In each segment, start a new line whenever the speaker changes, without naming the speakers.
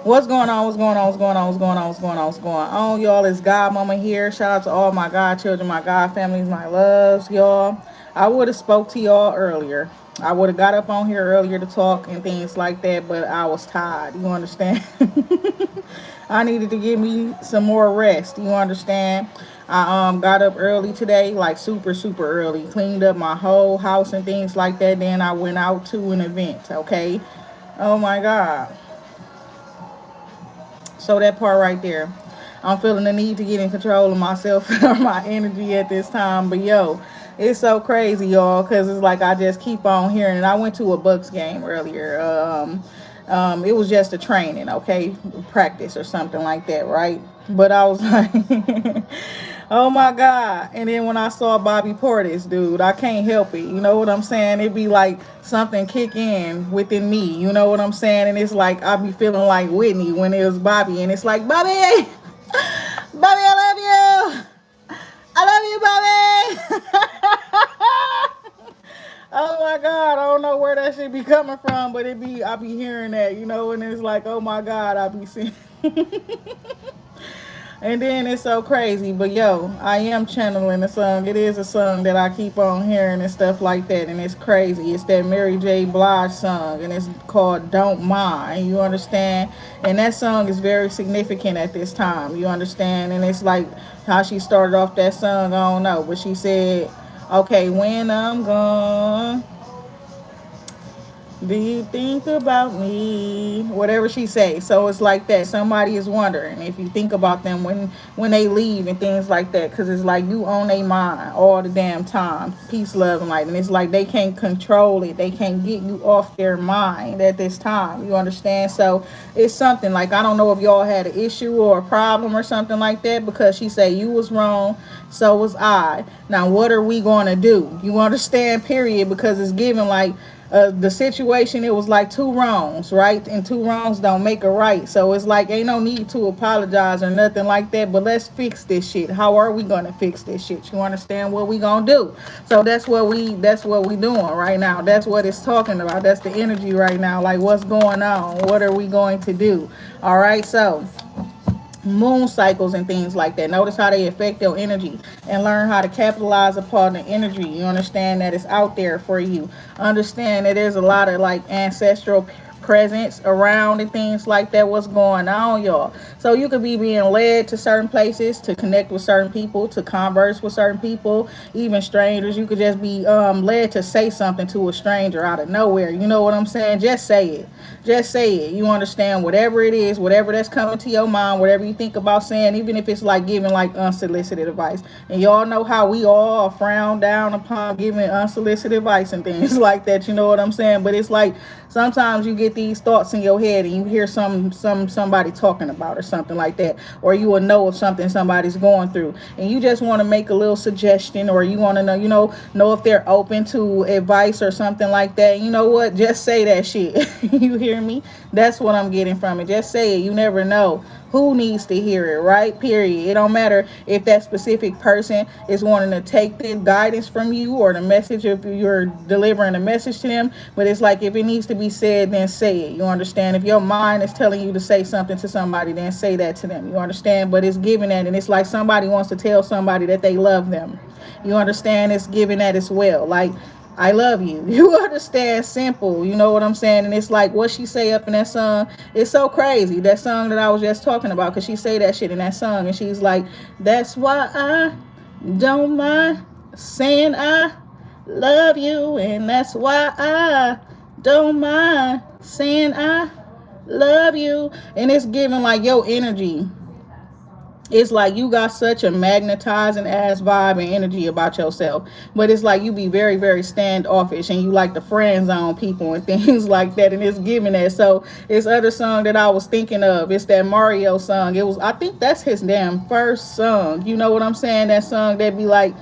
What's going on? What's going on? What's going on? What's going on? What's going on? What's going on? Y'all, it's God Mama here. Shout out to all my God children, my God families, my loves, y'all. I would have spoke to y'all earlier. I would have got up on here earlier to talk and things like that, but I was tired. You understand? I needed to give me some more rest. You understand? I got up early today, like super early, cleaned up my whole house and things like that. Then I went out to an event. Okay. Oh my God. So that part right there. I'm feeling the need to get in control of myself or my energy at this time. But yo, it's so crazy, y'all, because it's like I just keep on hearing it. I went to a Bucks game earlier. It was just a training, okay, practice or something like that, right? But I was like, oh my God. And then when I saw Bobby Portis, dude, I can't help it. You know what I'm saying? It'd be like something kick in within me. You know what I'm saying? And it's like I be feeling like Whitney when it was Bobby. And it's like, Bobby, Bobby, I love you. I love you, Bobby. Oh my God, I don't know where that shit be coming from, but I be hearing that, and it's like, oh my God, I be seeing. And then it's so crazy, but yo, I am channeling a song. It is a song that I keep on hearing and stuff like that, and it's crazy. It's that Mary J. Blige song, and it's called "Don't Mind." You understand? And that song is very significant at this time. You understand? And it's like how she started off that song. I don't know, but she said, "Okay, when I'm gone, do you think about me?" Whatever she say. So it's like that. Somebody is wondering if you think about them when they leave and things like that, because it's like you own their mind all the damn time. Peace, love, and light. And it's like they can't control it. They can't get you off their mind at this time. You understand? So it's something like, I don't know if y'all had an issue or a problem or something like that, because she said you was wrong, so was I. Now what are we going to do? You understand? Period. Because it's given like, the situation, it was like two wrongs, right? And two wrongs don't make a right. So it's like ain't no need to apologize or nothing like that, but let's fix this shit. How are we gonna fix this shit? You understand what we gonna do? So that's what we doing right now. That's what it's talking about. That's the energy right now. Like, what's going on? What are we going to do? All right. So moon cycles and things like that. Notice how they affect your energy and learn how to capitalize upon the energy. You understand that it's out there for you. Understand that there's a lot of like ancestral presence around and things like that. What's going on, y'all? So you could be being led to certain places to connect with certain people, to converse with certain people, even strangers. You could just be led to say something to a stranger out of nowhere. You know what I'm saying? Just say it. Just say it. You understand? Whatever it is, whatever that's coming to your mind, whatever you think about saying, even if it's like giving like unsolicited advice. And y'all know how we all frown down upon giving unsolicited advice and things like that. You know what I'm saying? But it's like sometimes you get these thoughts in your head and you hear somebody talking about or something like that, or you will know of something somebody's going through, and you just want to make a little suggestion, or you want to know if they're open to advice or something like that. You know what? Just say that shit. You hear me? That's what I'm getting from it. Just say it. You never know who needs to hear it, right? Period. It don't matter if that specific person is wanting to take the guidance from you or the message, if you're delivering a message to them. But it's like, if it needs to be said, then say it. You understand? If your mind is telling you to say something to somebody, then say that to them. You understand? But it's giving that, and it's like somebody wants to tell somebody that they love them. You understand? It's giving that as well. Like, I love you. You understand? Simple. You know what I'm saying? And it's like what she say up in that song. It's so crazy. That song that I was just talking about, because she say that shit in that song. And she's like, that's why I don't mind saying I love you. And that's why I don't mind saying I love you. And it's giving like your energy, it's like you got such a magnetizing ass vibe and energy about yourself. But it's like you be very, very standoffish, and you like to friend zone people and things like that. And it's giving that. So it's other song that I was thinking of. It's that Mario song. I think that's his damn first song. You know what I'm saying? That song that be like,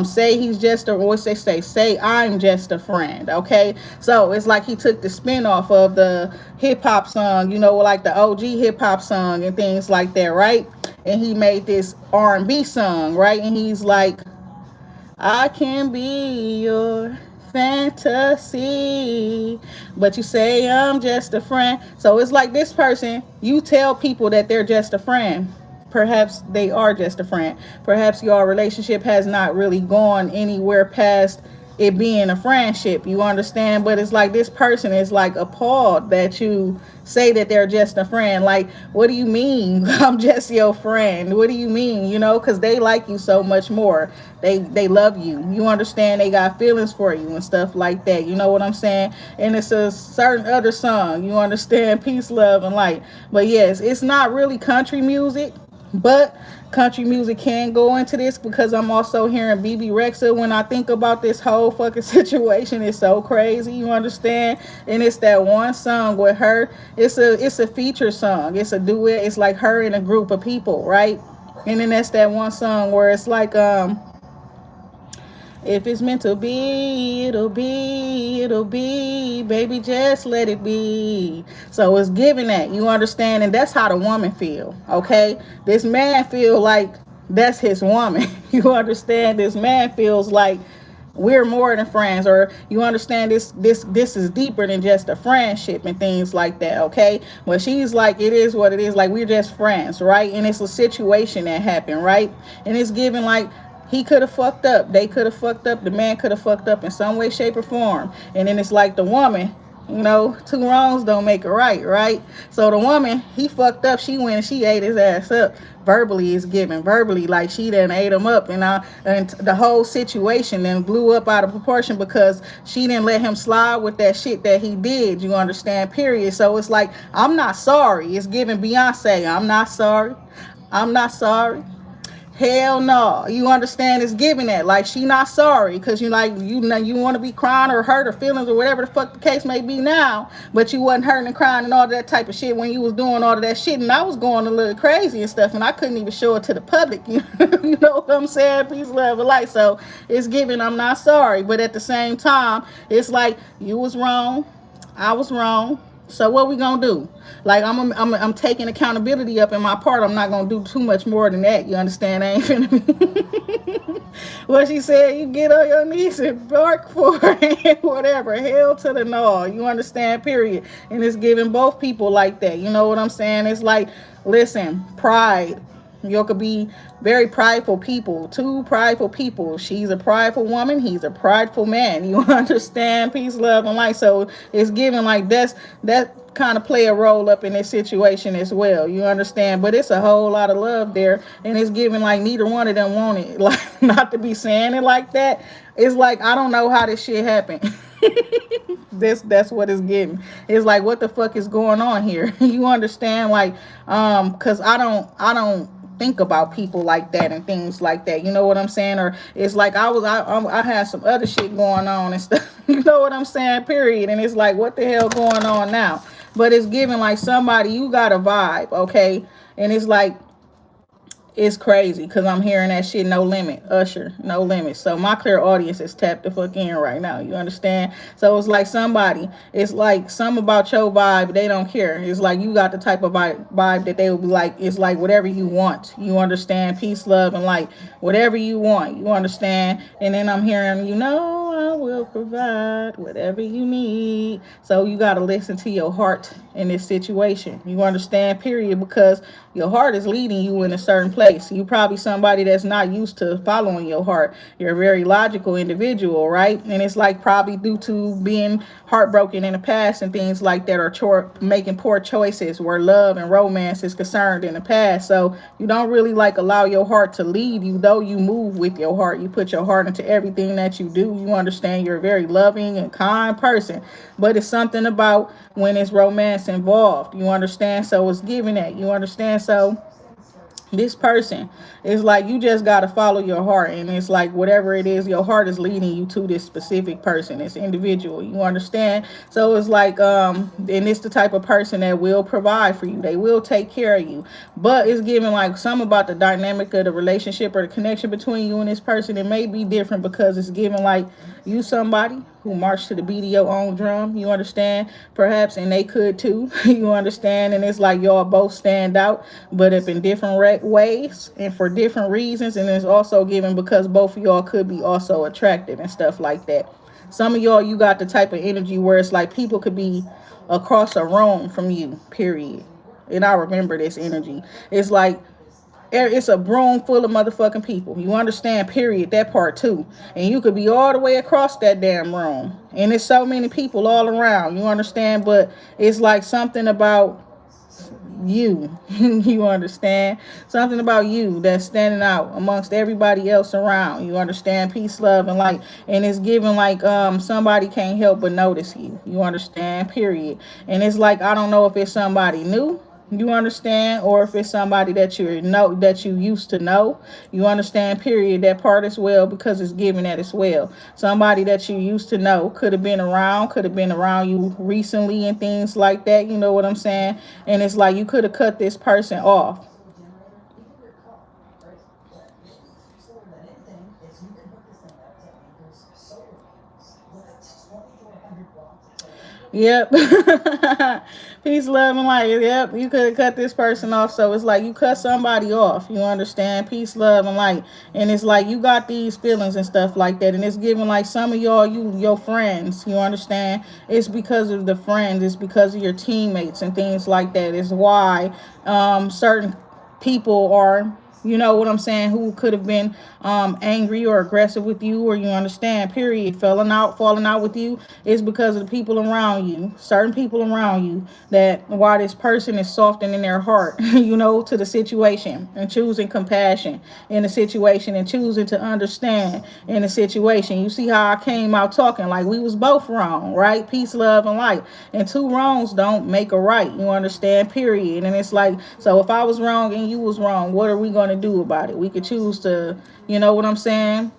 say he's just a, what's they say I'm just a friend. Okay, so it's like he took the spin off of the hip-hop song, like the OG hip-hop song and things like that, right? And he made this R&B song, right? And he's like, I can be your fantasy, but you say I'm just a friend. So it's like this person, you tell people that they're just a friend. Perhaps they are just a friend. Perhaps your relationship has not really gone anywhere past it being a friendship. You understand? But it's like this person is like appalled that you say that they're just a friend. Like, what do you mean? I'm just your friend. What do you mean? You know, because they like you so much more. They love you. You understand? They got feelings for you and stuff like that. You know what I'm saying? And it's a certain other song. You understand? Peace, love, and light. But yes, it's not really country music, but country music can go into this because I'm also hearing BB Rexa. When I think about this whole fucking situation, it's so crazy. You understand? And it's that one song with her. It's a feature song. It's a duet. It's like her and a group of people, right? And then that's that one song where it's like if it's meant to be, it'll be, it'll be. Baby, just let it be. So it's giving that. You understand? And that's how the woman feel. Okay? This man feel like that's his woman. You understand? This man feels like we're more than friends, or you understand this is deeper than just a friendship and things like that. Okay, but she's like, it is what it is, like we're just friends, right? And it's a situation that happened, right? And it's given like he could have fucked up, they could have fucked up, the man could have fucked up in some way, shape, or form. And then it's like the woman, you know, two wrongs don't make a right, right? So the woman, he fucked up, she went and she ate his ass up. Verbally is given, verbally, like she done ate him up, and the whole situation then blew up out of proportion because she didn't let him slide with that shit that he did. You understand? Period. So it's like, I'm not sorry. It's giving Beyonce, I'm not sorry. I'm not sorry. Hell no. You understand? It's giving that. Like she not sorry. Cause you like you know you want to be crying or hurt or feelings or whatever the fuck the case may be now. But you wasn't hurting and crying and all that type of shit when you was doing all of that shit. And I was going a little crazy and stuff. And I couldn't even show it to the public. You know what I'm saying? Peace, love, and light. So it's giving I'm not sorry. But at the same time, it's like you was wrong. I was wrong. So what we gonna do? Like I'm taking accountability up in my part. I'm not gonna do too much more than that. You understand? I ain't finna be. What she said, you get on your knees and bark for it, whatever. Hell to the no. You understand? Period. And it's giving both people like that. You know what I'm saying? It's like, listen, pride. You could be very prideful people, two prideful people. She's a prideful woman, he's a prideful man. You understand? Peace, love, and light. So it's given like that kind of play a role up in this situation as well. You understand? But it's a whole lot of love there, and it's given like neither one of them want it. Like, not to be saying it like that. It's like, I don't know how this shit happened. That's what it's getting. It's like, what the fuck is going on here? You understand? Like, cause I don't think about people like that and things like that. You know what I'm saying? Or it's like I had some other shit going on and stuff. You know what I'm saying? Period. And it's like, what the hell going on now? But it's giving like somebody, you got a vibe, okay? And it's like, it's crazy because I'm hearing that shit. No limit, Usher, no limit. So my clear audience is tapped the fuck in right now. You understand? So it's like somebody, it's like some about your vibe, they don't care. It's like you got the type of vibe that they will be like, it's like whatever you want. You understand? Peace, love, and light. Whatever you want. You understand? And then I'm hearing, you know, I will provide whatever you need. So you got to listen to your heart in this situation. You understand? Period. Because your heart is leading you in a certain place. You probably somebody that's not used to following your heart. You're a very logical individual, right? And it's like probably due to being heartbroken in the past and things like that, or making poor choices where love and romance is concerned in the past. So you don't really like allow your heart to lead you, though you move with your heart. You put your heart into everything that you do. You understand you're a very loving and kind person. But it's something about when it's romance involved. You understand? So it's giving that. You understand? So this person is like, you just got to follow your heart, and it's like whatever it is, your heart is leading you to this specific person, this individual. You understand? So it's like and it's the type of person that will provide for you, they will take care of you. But it's giving like some about the dynamic of the relationship or the connection between you and this person. It may be different because it's giving like you somebody who marched to the beat of your own drum. You understand? Perhaps, and they could too. You understand? And it's like y'all both stand out, but if in different ways and for different reasons. And it's also given because both of y'all could be also attractive and stuff like that. Some of y'all, you got the type of energy where it's like people could be across a room from you, period. And I remember this energy. It's like it's a room full of motherfucking people. You understand, period, that part too. And you could be all the way across that damn room. And there's so many people all around. You understand? But it's like something about you. You understand? Something about you that's standing out amongst everybody else around. You understand? Peace, love, and light. And it's given like somebody can't help but notice you. You understand? Period. And it's like I don't know if it's somebody new. You understand, or if it's somebody that you know that you used to know. You understand, period, that part as well, because it's given that as well. Somebody that you used to know could have been around you recently and things like that. You know what I'm saying? And it's like you could have cut this person off. Yep. Peace, love, and light. Yep. You could have cut this person off. So it's like you cut somebody off. You understand? Peace, love, and light. And it's like you got these feelings and stuff like that. And it's giving like some of y'all, your friends. You understand? It's because of the friends. It's because of your teammates and things like that. It's why certain people are, you know what I'm saying, who could have been angry or aggressive with you, or you understand, period, falling out with you, is because of the people around you, certain people around you, that why this person is softening their heart, you know, to the situation and choosing compassion in the situation and choosing to understand in the situation. You see how I came out talking like we was both wrong, right? Peace, love, and light. And two wrongs don't make a right. You understand, period. And it's like, so if I was wrong and you was wrong, what are we going to do about it? We could choose to, you know what I'm saying,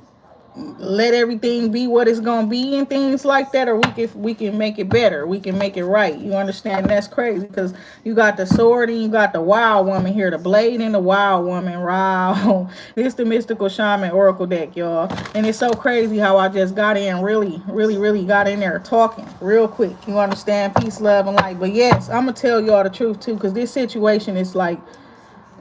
let everything be what it's gonna be and things like that, or we can make it better, we can make it right. You understand? And that's crazy because you got the sword and you got the wild woman here, the blade and the wild woman. Wow. This the mystical shaman oracle deck, y'all. And it's so crazy how I just got in, really got in there talking real quick. You understand? Peace, love, and light. But yes, I'm gonna tell y'all the truth too, because this situation is like,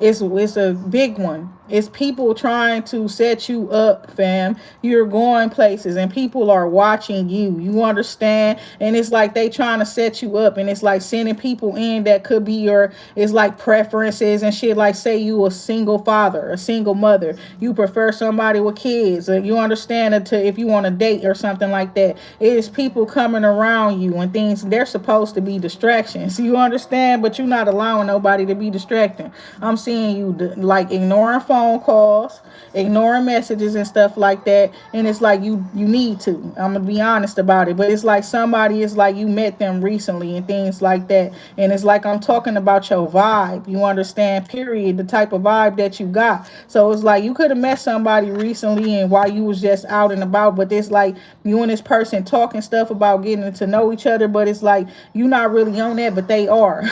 it's a big one. It's people trying to set you up, fam. You're going places and people are watching you. You understand? And it's like they trying to set you up, and it's like sending people in that could be your, it's like preferences and shit. Like say you a single father, a single mother. You prefer somebody with kids. Or you understand it, to if you want to date or something like that. It is people coming around you and things. They're supposed to be distractions. You understand? But you're not allowing nobody to be distracting. I'm seeing you like ignoring phone calls, ignoring messages and stuff like that. And it's like you need to. I'm gonna be honest about it. But it's like somebody is like you met them recently and things like that. And it's like I'm talking about your vibe. You understand? Period. The type of vibe that you got. So it's like you could have met somebody recently and while you was just out and about. But it's like you and this person talking stuff about getting to know each other. But it's like you're not really on that, but they are.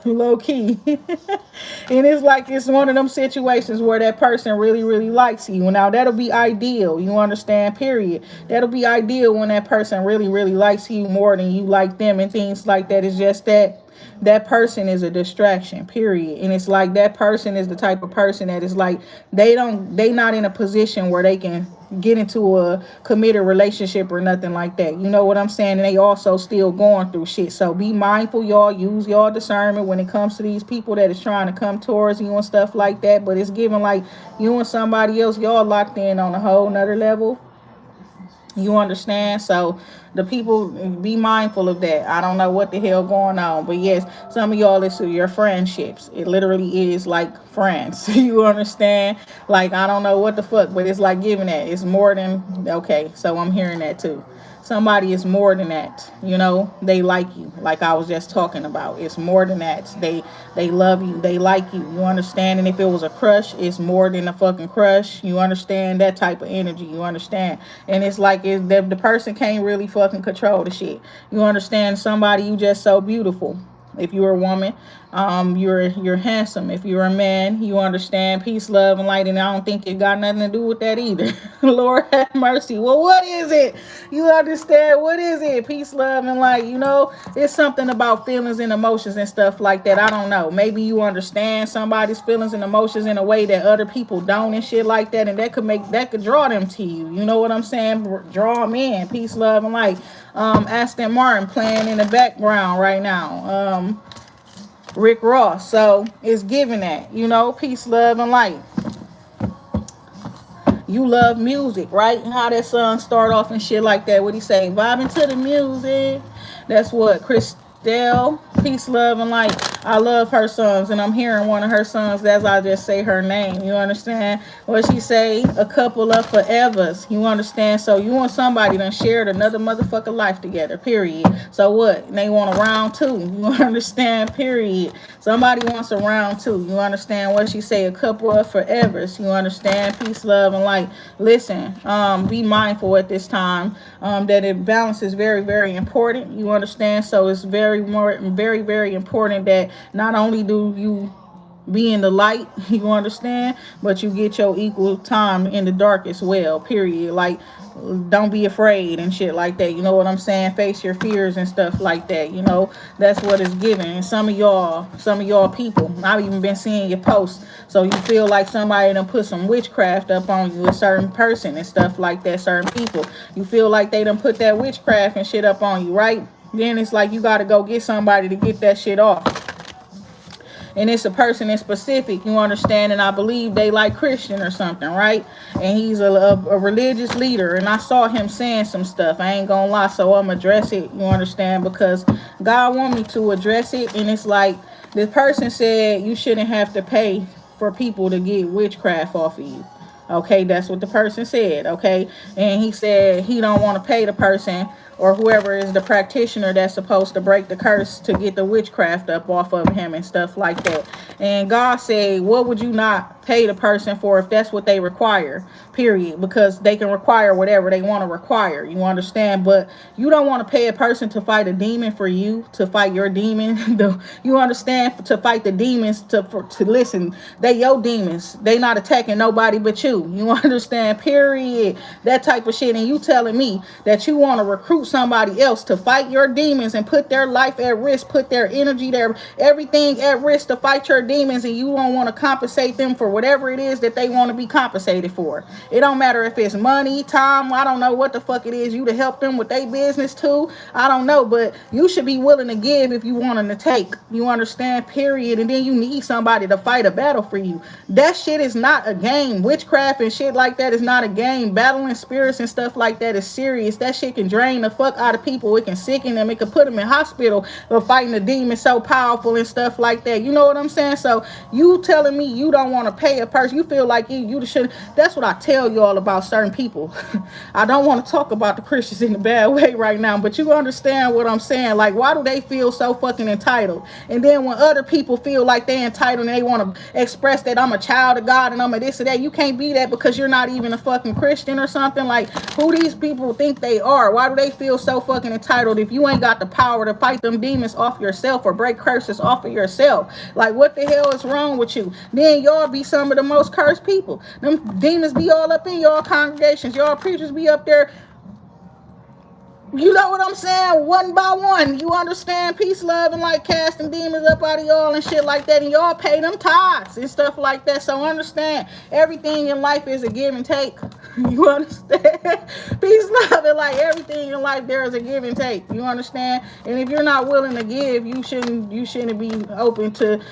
Low key. And it's like it's one of them situations where that person really likes you. Now that'll be ideal. You understand? Period. That'll be ideal when that person really likes you more than you like them and things like that. It's just that that person is a distraction, period. And it's like that person is the type of person that is like they not in a position where they can get into a committed relationship or nothing like that. You know what I'm saying? And they also still going through shit. So be mindful, y'all. Use y'all discernment when it comes to these people that is trying to come towards you and stuff like that. But it's given like you and somebody else, y'all locked in on a whole nother level. You understand? So the people, be mindful of that. I don't know what the hell going on, but yes, some of y'all, it's your friendships. It literally is like friends. You understand? Like I don't know what the fuck, but it's like giving that. It's more than okay. So I'm hearing that too. Somebody is more than that. You know, they like you, like I was just talking about. It's more than that. They love you, they like you. You understand? And if it was a crush, it's more than a fucking crush. You understand? That type of energy. You understand? And it's like the person can't really fucking control the shit. You understand? Somebody, you just so beautiful. If you're a woman, you're handsome. If you're a man, you understand peace, love, and light. And I don't think it got nothing to do with that either. Lord have mercy. Well, what is it? You understand? What is it? Peace, love, and light. It's something about feelings and emotions and stuff like that. I don't know. Maybe you understand somebody's feelings and emotions in a way that other people don't and shit like that, and that could draw them to you. You know what I'm saying? Draw them in. Peace, love, and light. Aston Martin playing in the background right now. Rick Ross. So it's giving that, peace, love, and light. You love music, right? And how that song start off and shit like that. What he say? Vibing to the music. That's what Christelle, peace, love, and light. I love her songs, and I'm hearing one of her songs as I just say her name. You understand what she say? A couple of forevers. You understand? So you want somebody that shared another motherfucking life together. Period. So what? And they want a round two. You understand? Period. Somebody wants a round two. You understand what she say? A couple of forevers. You understand? Peace, love, and light. Listen, be mindful at this time that it balance is very, very important. You understand? So it's very, very important that not only do you be in the light, you understand, but you get your equal time in the dark as well. Period. Like, don't be afraid and shit like that. You know what I'm saying? Face your fears and stuff like that. That's what it's giving. And some of y'all people, I've even been seeing your posts. So you feel like somebody done put some witchcraft up on you, a certain person and stuff like that, certain people. You feel like they done put that witchcraft and shit up on you, right? Then it's like you got to go get somebody to get that shit off. And it's a person in specific, you understand, and I believe they like Christian or something, right? And he's a religious leader, and I saw him saying some stuff. I ain't gonna lie, so I'm address it, you understand, because God want me to address it. And it's like the person said you shouldn't have to pay for people to get witchcraft off of you. Okay, that's what the person said. Okay, and he said he don't want to pay the person or whoever is the practitioner that's supposed to break the curse to get the witchcraft up off of him and stuff like that. And God said, what would you not pay the person for if that's what they require? Period. Because they can require whatever they want to require. You understand? But you don't want to pay a person to fight a demon for you, to fight your demon. You understand? To fight the demons, to listen. They your demons. They not attacking nobody but you. You understand? Period. That type of shit. And you telling me that you want to recruit somebody else to fight your demons and put their life at risk, put their energy, their everything at risk to fight your demons, and you don't want to compensate them for whatever it is that they want to be compensated for. It don't matter if it's money, time, I don't know what the fuck it is, you to help them with their business too. I don't know, but you should be willing to give if you want them to take. You understand? Period. And then you need somebody to fight a battle for you. That shit is not a game. Witchcraft and shit like that is not a game. Battling spirits and stuff like that is serious. That shit can drain the fuck out of people. It can sicken them. It can put them in hospital for fighting the demon so powerful and stuff like that. You know what I'm saying? So you telling me you don't want to pay a person, you feel like you should. That's what I tell you all about certain people. I don't want to talk about the Christians in a bad way right now, but you understand what I'm saying. Like, why do they feel so fucking entitled? And then when other people feel like they're entitled and they want to express that I'm a child of God and I'm a this or that, you can't be that because you're not even a fucking Christian or something. Like, who these people think they are? Why do they feel so fucking entitled if you ain't got the power to fight them demons off yourself or break curses off of yourself? Like, what the hell is wrong with you? Then y'all be some of the most cursed people. Them demons be all up in y'all congregations. Y'all preachers be up there. You know what I'm saying? One by one. You understand? Peace, love, and like casting demons up out of y'all and shit like that. And y'all pay them tithes and stuff like that. So understand, everything in life is a give and take. You understand? Peace, love, and like everything in life, there is a give and take. You understand? And if you're not willing to give, you shouldn't be open to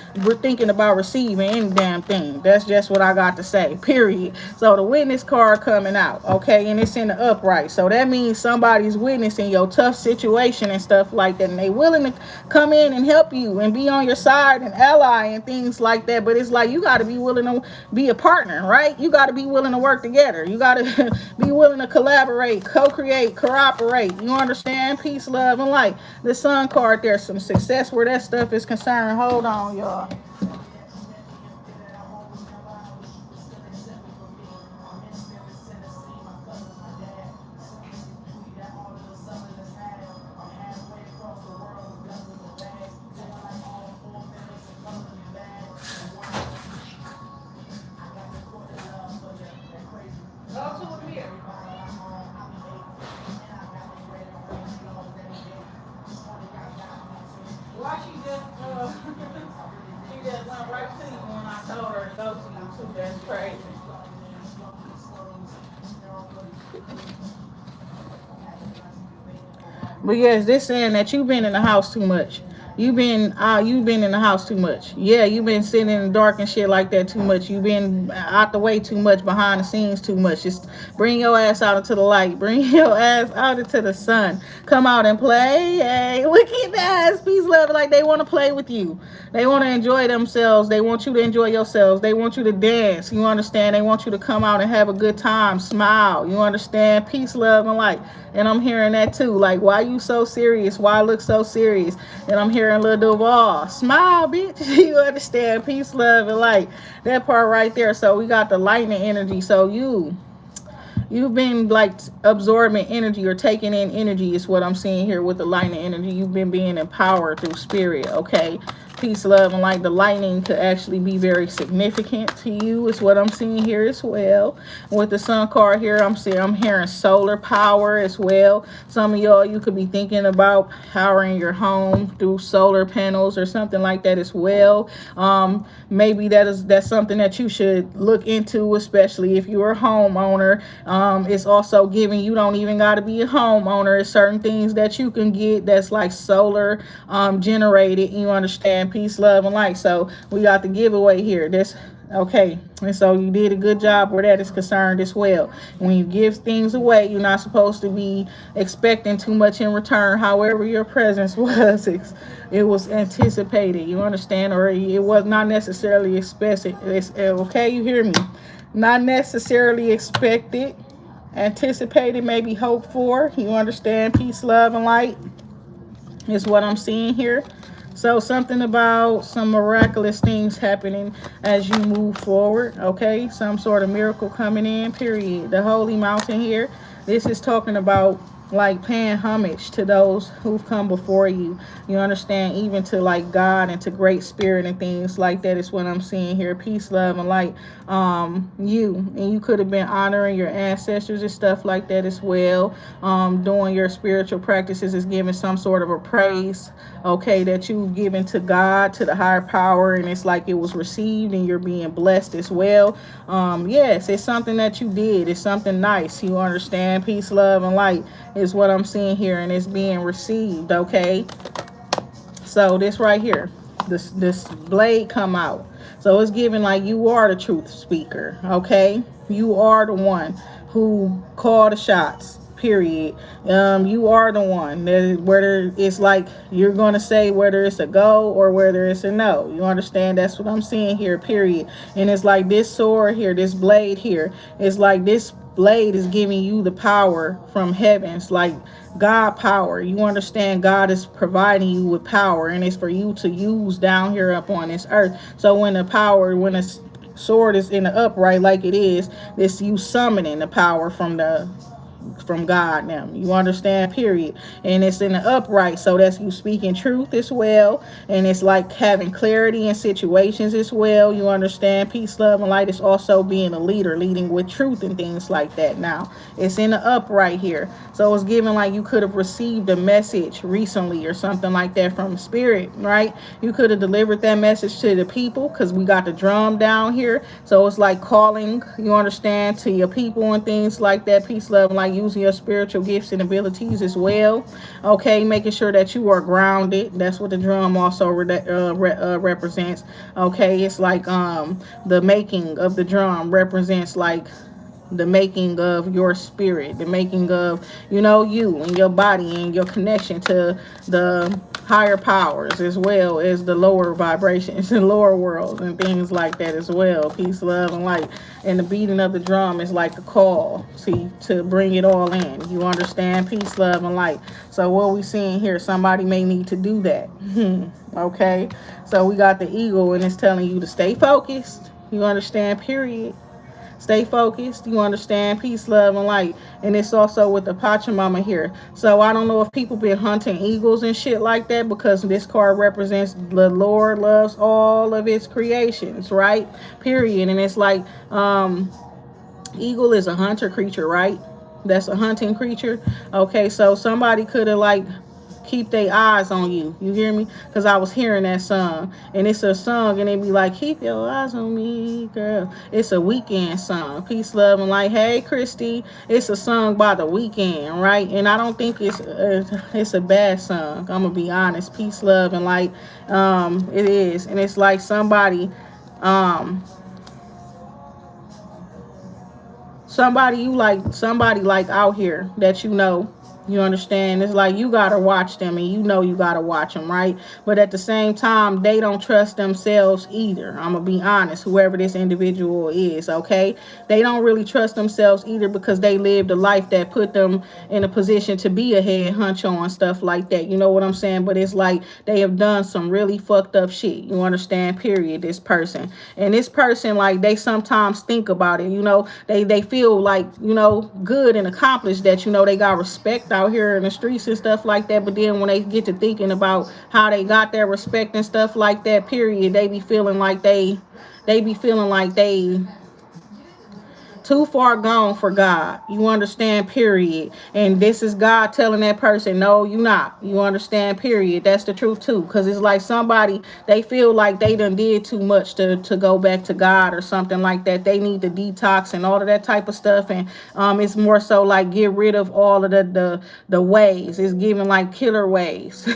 thinking about receiving any damn thing. That's just what I got to say. Period. So the witness card coming out, okay, and it's in the upright. So that means somebody's witness in your tough situation and stuff like that, and they willing to come in and help you and be on your side and ally and things like that. But it's like you got to be willing to be a partner, right? You got to be willing to work together. You got to be willing to collaborate, co-create, cooperate. You understand? Peace, love, and light. The sun card, there's some success where that stuff is concerned. Hold on, y'all. just went right to you when I told her to go to you too. That's crazy. But yes, this saying that you've been in the house too much. You've been in the house too much. Yeah, you've been sitting in the dark and shit like that too much. You've been out the way too much, behind the scenes too much. Just bring your ass out into the light. Bring your ass out into the sun. Come out and play. Hey, look at that. Peace, love. Like they want to play with you. They want to enjoy themselves. They want you to enjoy yourselves. They want you to dance. You understand? They want you to come out and have a good time. Smile. You understand? Peace, love, and light. And I'm hearing that too. Like, why you so serious? Why look so serious? And I'm hearing Lil Duval. Smile, bitch. You understand? Peace, love, and light. That part right there. So we got the lightning energy. So you've been like absorbing energy or taking in energy is what I'm seeing here with the lightning energy. You've been being empowered through spirit, okay? Peace, love, and like the lightning could actually be very significant to you is what I'm seeing here as well. With the sun card here, I'm hearing solar power as well. Some of y'all, you could be thinking about powering your home through solar panels or something like that as well. Maybe that's something that you should look into, especially if you're a homeowner. It's also giving you don't even got to be a homeowner. It's certain things that you can get that's like solar generated. You understand? Peace, love, and light. So we got the giveaway here. This okay, and so you did a good job where that is concerned as well. When you give things away, you're not supposed to be expecting too much in return. However, your presence was, it was anticipated. You understand, or it was not necessarily expected. Okay, you hear me? Not necessarily expected, anticipated, maybe hoped for. You understand? Peace, love, and light is what I'm seeing here. So something about some miraculous things happening as you move forward, okay? Some sort of miracle coming in, period. The holy mountain here, this is talking about like paying homage to those who've come before you. You understand? Even to like God and to great spirit and things like that is what I'm seeing here. Peace, love, and light. You could have been honoring your ancestors and stuff like that as well. Doing your spiritual practices is giving some sort of a praise, okay, that you've given to God, to the higher power, and it's like it was received and you're being blessed as well. Yes, it's something that you did. It's something nice. You understand? Peace, love, and light is what I'm seeing here, and it's being received, okay? So this right here, this blade come out. So it's giving like you are the truth speaker, okay? You are the one who called the shots, period. You are the one that whether it's like you're gonna say whether it's a go or whether it's a no. You understand? That's what I'm seeing here, period. And it's like this sword here, this blade here, it's like this blade is giving you the power from heaven. It's like God power. You understand? God is providing you with power, and it's for you to use down here up on this earth. So when a sword is in the upright like it is, this you summoning the power from God now. You understand? Period. And it's in the upright, so that's you speaking truth as well. And it's like having clarity in situations as well. You understand? Peace, love, and light is also being a leader, leading with truth and things like that. Now, it's in the upright here. So it's given like you could have received a message recently or something like that from spirit, right? You could have delivered that message to the people because we got the drum down here. So it's like calling, you understand, to your people and things like that. Peace, love, and light. Using your spiritual gifts and abilities as well, okay, making sure that you are grounded. That's what the drum also represents, okay. It's like the making of the drum represents like the making of your spirit, the making of, you and your body and your connection to the higher powers as well as the lower vibrations and lower worlds and things like that as well. Peace, love, and light. And the beating of the drum is like a call to bring it all in. You understand? Peace, love, and light. So what we seeing here, somebody may need to do that. Okay. So we got the eagle and it's telling you to stay focused. You understand? Period. Stay focused. You understand? Peace, love, and light. And it's also with the Pachamama here. So I don't know if people been hunting eagles and shit like that, because this card represents the Lord loves all of his creations, right? Period. And it's like eagle is a hunter creature, right? That's a hunting creature. Okay, so somebody could have like keep their eyes on you. You hear me? Because I was hearing that song, and it's a song, and they be like, keep your eyes on me, girl. It's a Weekend song. Peace, love, and light. Hey, Christy. It's a song by The Weekend, right? And I don't think it's a bad song. I'm gonna be honest. Peace, love, and light. It is, and it's like um, somebody like out here that you know. You understand? It's like you gotta watch them, and you know you gotta watch them, right? But at the same time, they don't trust themselves either. I'm gonna be honest, whoever this individual is, okay? They don't really trust themselves either because they lived a life that put them in a position to be a head honcho and stuff like that. You know what I'm saying? But it's like they have done some really fucked up shit. You understand? Period. This person. And this person, like, they sometimes think about it, you know, they feel like, you know, good and accomplished, that, you know, they got respect out here in the streets and stuff like that. But then when they get to thinking about how they got their respect and stuff like that, period, they be feeling like they too far gone for God. You understand? Period. And this is God telling that person, no, you not. You understand? Period. That's the truth too. Because it's like somebody, they feel like they done did too much to go back to God or something like that. They need to detox and all of that type of stuff. And it's more so like get rid of all of the ways. It's giving like killer ways.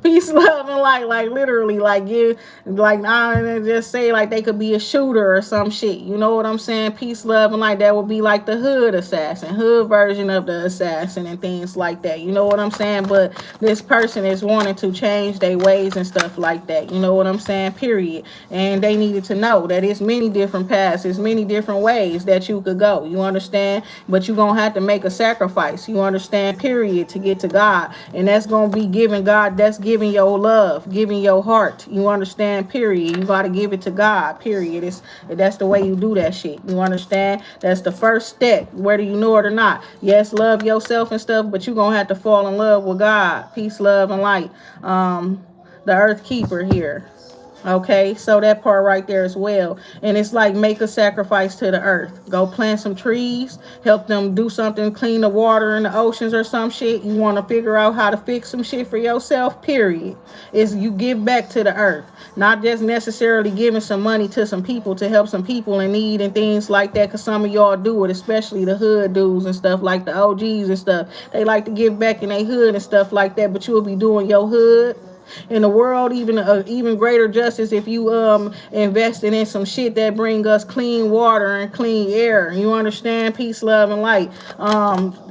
Peace, love, and light. Like literally, like you, like I just say like they could be a shooter or some shit. You know what I'm saying? Peace, love, and light. That would be like the hood assassin, hood version of the assassin, and things like that. You know what I'm saying? But this person is wanting to change their ways and stuff like that. You know what I'm saying? Period. And they needed to know that it's many different paths, it's many different ways that you could go. You understand? But you're gonna have to make a sacrifice. You understand? Period. To get to God, and that's gonna be giving God. That's giving your love, giving your heart. You understand? Period. You gotta give it to God. Period. That's the way you do that shit. You understand? That's the first step, whether you know it or not. Yes, love yourself and stuff, but you're gonna have to fall in love with God. Peace, love, and light. The earth keeper here. Okay, so that part right there as well. And it's like make a sacrifice to the earth. Go plant some trees, help them do something, clean the water in the oceans or some shit. You want to figure out how to fix some shit for yourself, period. Is you give back to the earth. Not just necessarily giving some money to some people to help some people in need and things like that, because some of y'all do it, especially the hood dudes and stuff, like the OGs and stuff. They like to give back in their hood and stuff like that, but you'll be doing your hood in the world even greater justice if you invested in some shit that bring us clean water and clean air. You understand? Peace, love, and light.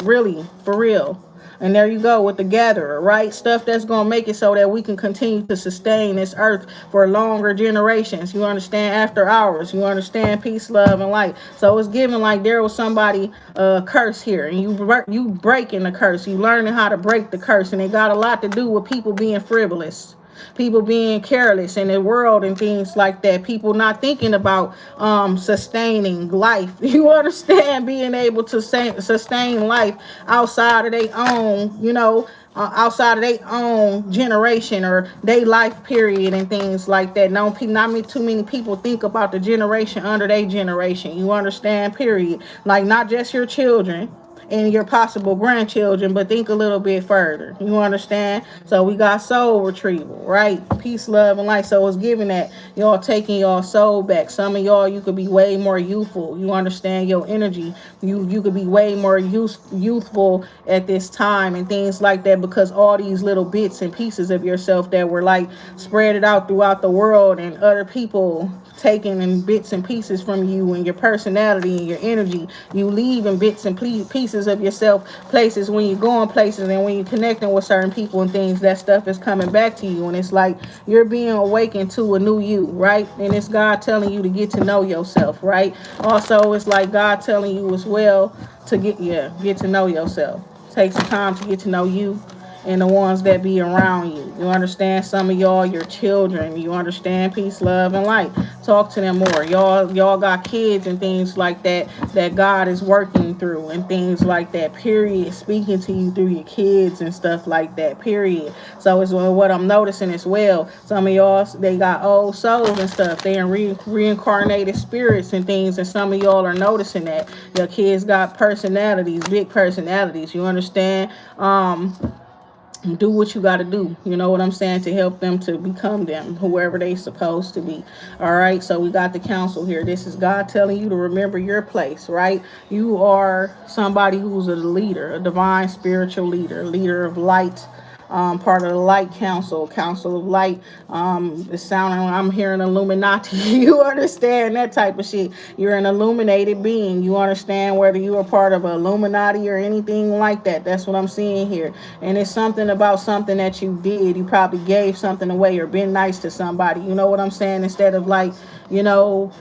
Really, for real. And there you go with the gatherer, right? Stuff that's going to make it so that we can continue to sustain this earth for longer generations. You understand? After hours. You understand? Peace, love, and light. So it's given like there was somebody curse here, and you breaking the curse. You learning how to break the curse, and it got a lot to do with people being frivolous, people being careless in the world and things like that, people not thinking about sustaining life. You understand? Being able to sustain life outside of their own, you know, outside of their own generation or their life period and things like that. Not too many people think about the generation under their generation. You understand? Period. Like not just your children and your possible grandchildren, but think a little bit further. You understand? So we got soul retrieval, right? Peace, love, and light. So it's giving that y'all taking y'all soul back. Some of y'all, you could be way more youthful. You understand? Your energy, you could be way more youthful at this time and things like that, because all these little bits and pieces of yourself that were like spread it out throughout the world, and other people taking in bits and pieces from you and your personality and your energy, you leave in bits and pieces of yourself places when you're going places, and when you're connecting with certain people and things, that stuff is coming back to you, and it's like you're being awakened to a new you, right? And it's God telling you to get to know yourself, right? Also, it's like God telling you as well to get to know yourself. Take some time to get to know you and the ones that be around you. You understand? Some of y'all, your children. You understand? Peace, love, and light. Talk to them more. Y'all got kids and things like that God is working through and things like that. Period. Speaking to you through your kids and stuff like that. Period. So it's what I'm noticing as well. Some of y'all, they got old souls and stuff. They are reincarnated spirits and things, and some of y'all are noticing that your kids got personalities, big personalities. You understand? do what you got to do, you know what I'm saying, to help them to become them, whoever they supposed to be. All right, so we got the council here. This is God telling you to remember your place, right? You are somebody who's a leader, a divine spiritual leader, leader of light, part of the light council, council of light. It's sounding, I'm hearing Illuminati. You understand that type of shit. You're an illuminated being. You understand, whether you are part of an Illuminati or anything like that. That's what I'm seeing here. And it's something about something that you did. You probably gave something away or been nice to somebody. You know what I'm saying? Instead of like, you know,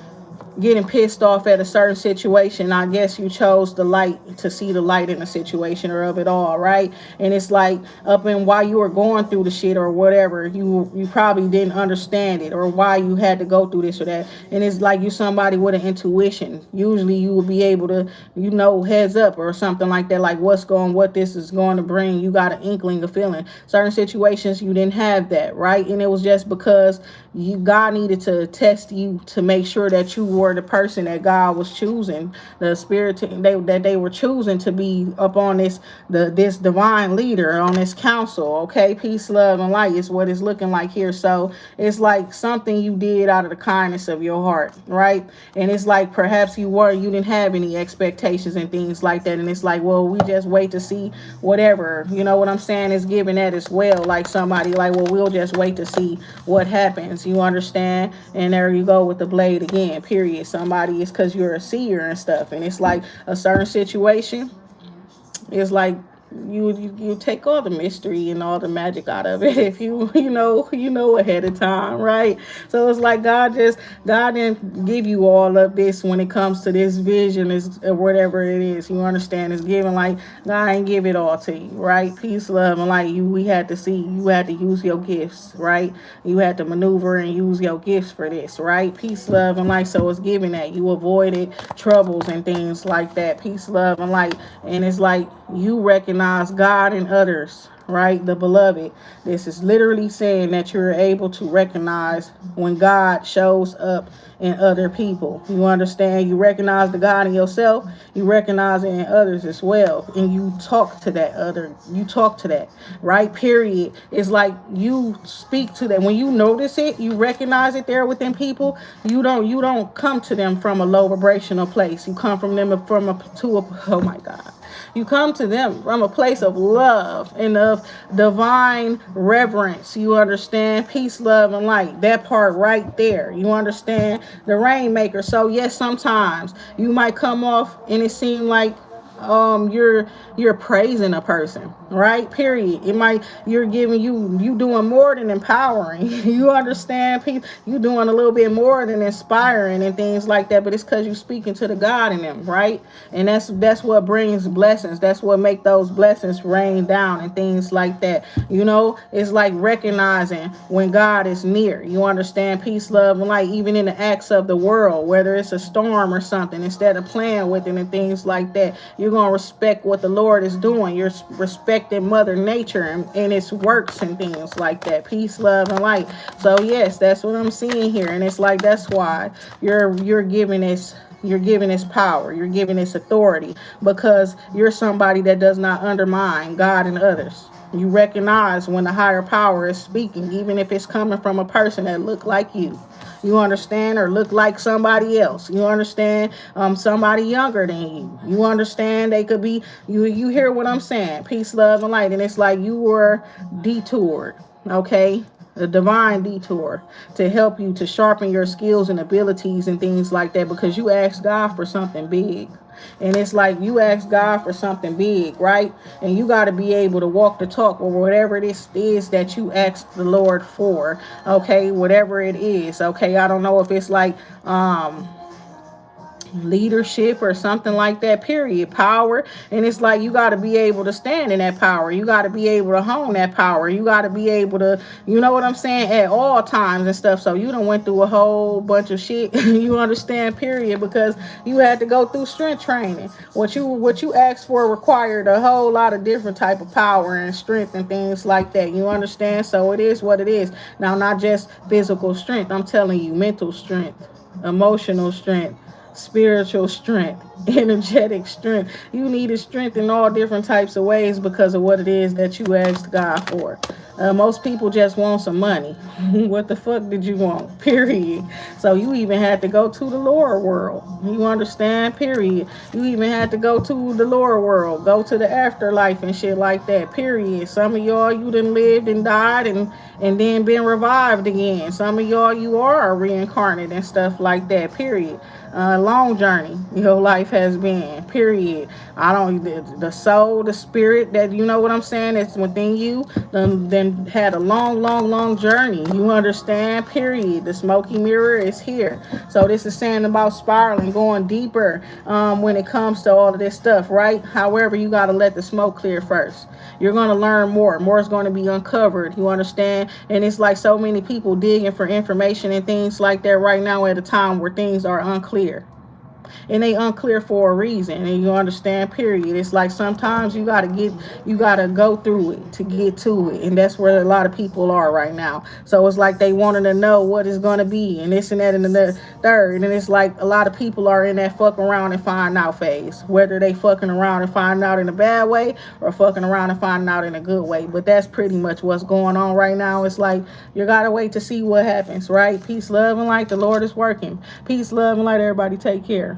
getting pissed off at a certain situation, I guess you chose the light, to see the light in the situation or of it all, right? And it's like, up in while you were going through the shit or whatever, you probably didn't understand it, or why you had to go through this or that. And it's like you somebody with an intuition. Usually you will be able to, you know, heads up or something like that, like what this is going to bring. You got an inkling, a feeling. Certain situations you didn't have that, right? And it was just because God needed to test you to make sure that you were the person that God was choosing, the spirit that they were choosing to be up on this divine leader on this council. Okay, peace, love, and light is what it's looking like here. So it's like something you did out of the kindness of your heart, right? And it's like perhaps you didn't have any expectations and things like that. And it's like, well, we just wait to see whatever, you know what I'm saying, is giving that as well. Like somebody like, well, we'll just wait to see what happens. You understand? And there you go with the blade again, period. Somebody is, because you're a seer and stuff. And it's like a certain situation. It's like you take all the mystery and all the magic out of it if you know ahead of time, right? So it's like God didn't give you all of this when it comes to this vision, is whatever it is, you understand, is given. Like God ain't give it all to you, right? Peace, love, and like we had to see, you had to use your gifts, right? You had to maneuver and use your gifts for this, right? Peace, love, and light. So it's giving that you avoided troubles and things like that. Peace, love, and light. And it's like you recognize God in others, right? The beloved. This is literally saying that you're able to recognize when God shows up in other people. You understand? You recognize the God in yourself, you recognize it in others as well. And you talk to that other, you talk to that, right? Period. It's like you speak to that. When you notice it, you recognize it there within people, you don't come to them from a low vibrational place. You come from them oh my God. You come to them from a place of love and of divine reverence. You understand? Peace, love, and light. That part right there. You understand? The rainmaker. So yes, sometimes you might come off and it seems like you're praising a person, right? Period. It might, you're giving, you doing more than empowering. You understand? You doing a little bit more than inspiring and things like that, but it's because you're speaking to the God in them, right? And that's what brings blessings. That's what make those blessings rain down and things like that. You know, it's like recognizing when God is near. You understand? Peace, love, and light. Even in the acts of the world, whether it's a storm or something, instead of playing with it and things like that, you're going to respect what the Lord is doing. You're respecting Mother Nature and its works and things like that. Peace, love, and light. So yes, that's what I'm seeing here. And it's like, that's why you're giving this, you're giving this power, you're giving this authority, because you're somebody that does not undermine God and others. You recognize when the higher power is speaking, even if it's coming from a person that look like you. You understand? Or look like somebody else. You understand? Somebody younger than you. You understand? They could be, you hear what I'm saying? Peace, love, and light. And it's like you were detoured, okay? A divine detour to help you to sharpen your skills and abilities and things like that, because you asked God for something big. And it's like you ask God for something big, right? And you got to be able to walk the talk, or whatever this is that you ask the Lord for. Okay, whatever it is. Okay, I don't know if it's like leadership or something like that, period, power. And it's like you got to be able to stand in that power. You got to be able to hone that power. You got to be able to, you know what I'm saying, at all times and stuff. So you done went through a whole bunch of shit. You understand, period, because you had to go through strength training. What you asked for required a whole lot of different type of power and strength and things like that. You understand? So it is what it is. Now, not just physical strength, I'm telling you, mental strength, emotional strength, spiritual strength, energetic strength. You needed strength in all different types of ways because of what it is that you asked God for. Most people just want some money. What the fuck did you want? Period. So you even had to go to the lower world. You understand? Period. You even had to go to the lower world, go to the afterlife and shit like that. Period. Some of y'all, you done lived and died and then been revived again. Some of y'all, you are reincarnated and stuff like that. Period. Long journey your life has been. Period. I don't the soul, the spirit that you know what I'm saying. It's within you. Then had a long, long, long journey. You understand? Period. The smoky mirror is here. So this is saying about spiraling, going deeper when it comes to all of this stuff, right? However, you got to let the smoke clear first. You're going to learn more. More is going to be uncovered. You understand? And it's like so many people digging for information and things like that right now at a time where things are unclear, and they unclear for a reason, and you understand. Period. It's like sometimes you gotta go through it to get to it, and that's where a lot of people are right now. So it's like they wanting to know what it's going to be and this and that and the third, and it's like a lot of people are in that fuck around and find out phase, whether they fucking around and find out in a bad way or fucking around and finding out in a good way. But that's pretty much what's going on right now. It's like you gotta wait to see what happens, right? Peace, love, and light. The Lord is working. Peace, love, and light. Everybody take care.